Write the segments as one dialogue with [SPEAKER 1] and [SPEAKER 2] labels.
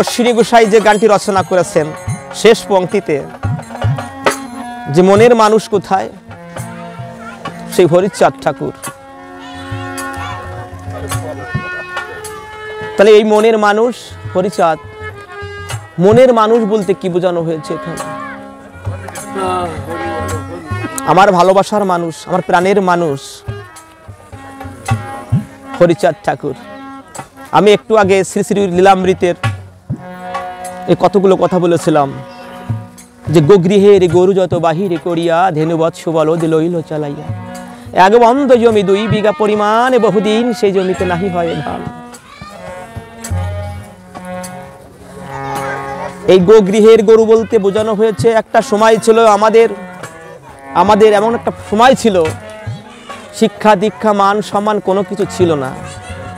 [SPEAKER 1] অশ্বিনী গোসাই যে গানটি রচনা করেছেন শেষ পংক্তিতে যে মনের মানুষ কোথায়, সেই হরিচাঁদ ঠাকুর। তাহলে এই মনের মানুষ হরিচাঁদ, মনের মানুষ বলতে কি বোঝানো হয়েছে এখানে? আমার ভালোবাসার মানুষ, আমার প্রাণের মানুষ হরিচাঁদ ঠাকুর। আমি একটু আগে শ্রী শ্রী লীলামৃতের এই কতগুলো কথা বলেছিলাম যে গোগৃহের গরু যত বাহিরে করিয়া ধেনুবৎস বলদ লইল চালাইয়া, এক বন্ধ জমি 2 বিঘা পরিমাণ বহুদিন সেই জমিতে নাহি হয় ধান। এই গোগৃহের গরু বলতে বোঝানো হয়েছে একটা সময় ছিল আমাদের এমন একটা সময় ছিল শিক্ষা দীক্ষা মান সম্মান কোনো কিছু ছিল না,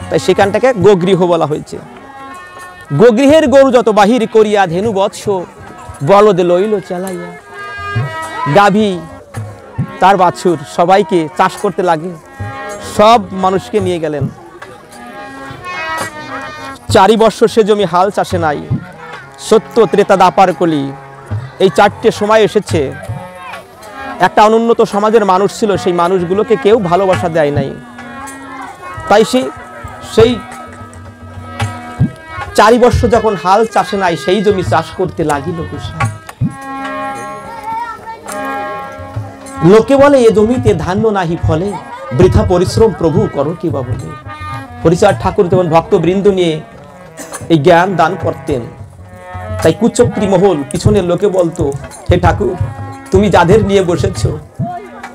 [SPEAKER 1] তাই সেখানটাকে গোগৃহ বলা হয়েছে। গোগৃহের গরু যত বাহির করিয়া ধেনু বৎস বলদ লইল চালাইয়া, গাভী তার বাছুর সবাইকে চাষ করতে লাগে, সব মানুষকে নিয়ে গেলেন। 4 বৎসর সে জমি হাল চাষে নাই, সত্য ত্রেতা দাপার কলি, এই 4টে সময় এসেছে। একটা অনুন্নত সমাজের মানুষ ছিল, সেই মানুষগুলোকে কেউ ভালোবাসা দেয় নাই, তাই সেই 4 বৎসর যখন হাল চাষে নাই সেই জমি চাষ করতে লাগিল গোসাই। লোকে বলে এ জমিতে ধান্য নাহি ফলে, বৃথা পরিশ্রম প্রভু করো কি বা বলে। হরিচাঁদ ঠাকুর যেমন ভক্তবৃন্দ নিয়ে এই জ্ঞান দান করতেন, তাই কুচক্রী মহল পিছনের লোকে বলতো, হে ঠাকুর তুমি যাদের নিয়ে বসেছো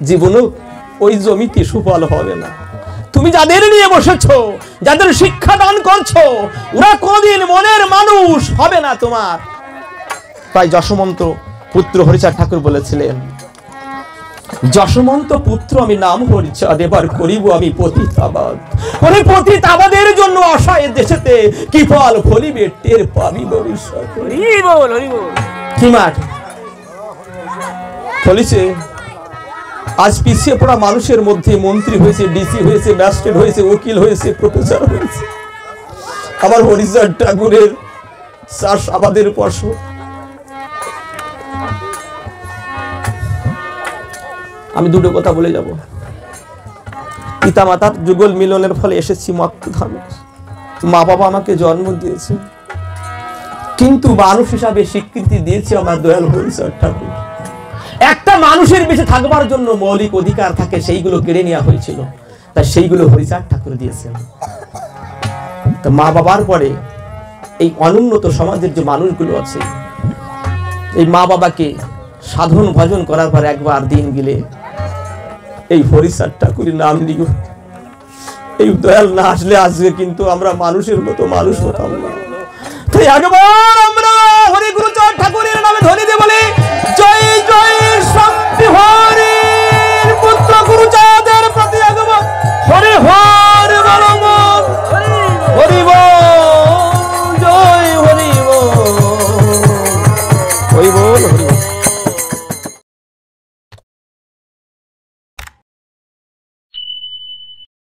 [SPEAKER 1] জীবনও ওই জমিতে সুফল হবে না। তুমি যাদের নিয়ে বসেছো, যাদের শিক্ষা দান করছো, ওরা কোনদিন মনের মানুষ হবে না তোমার। তাই যশোমন্ত পুত্র হরিচাঁদ ঠাকুর বলেছিলেন, যশোমন্ত পুত্র আমি নাম হরিচাঁদ, এবার করিব আমি পতিতাবাদ। ওরে পতিতাবাদের জন্য অসহায় দেশেতে কি ফল ফলিবে টের পাবি ভবিষ্যৎ। কি মাঠ ফলিছে? আজ পিছিয়ে পড়া মানুষের মধ্যে মন্ত্রী হয়েছে, ডিসি হয়েছে, ম্যাজিস্ট্রেট হয়েছে, উকিল হয়েছে, প্রফেসর হয়েছে। আমার হরিচাঁদ ঠাকুরের চাষ আবাদের ফসল। আমি দুটো কথা বলে যাব। পিতা মাতার যুগল মিলনের ফলে এসেছি মক্তধামে, মা বাবা আমাকে জন্ম দিয়েছে, কিন্তু মানুষ হিসাবে স্বীকৃতি দিয়েছে আমার দয়াল হরিচাঁদ ঠাকুর। একটা মানুষের বেঁচে থাকবার জন্য মৌলিক অধিকার থাকে, সেইগুলো কেড়ে নেওয়া হয়েছিল, তাই সেইগুলো হরিচাঁদ ঠাকুর দিয়েছেন। তো মা বাবার পরে এই অনুন্নত সমাজের যে মানুষগুলো আছে, এই মা বাবাকে সাধন ভজন করার পর একবার দিন গেলে এই হরিচাঁদ ঠাকুরের নাম নিও। এই দয়াল না আসলে আজকে কিন্তু আমরা মানুষের মতো মানুষ হতাম না। তাই একবার আমরা হরি গুরুচাঁদ ঠাকুরের নামে ধ্বনি দিয়ে বলি।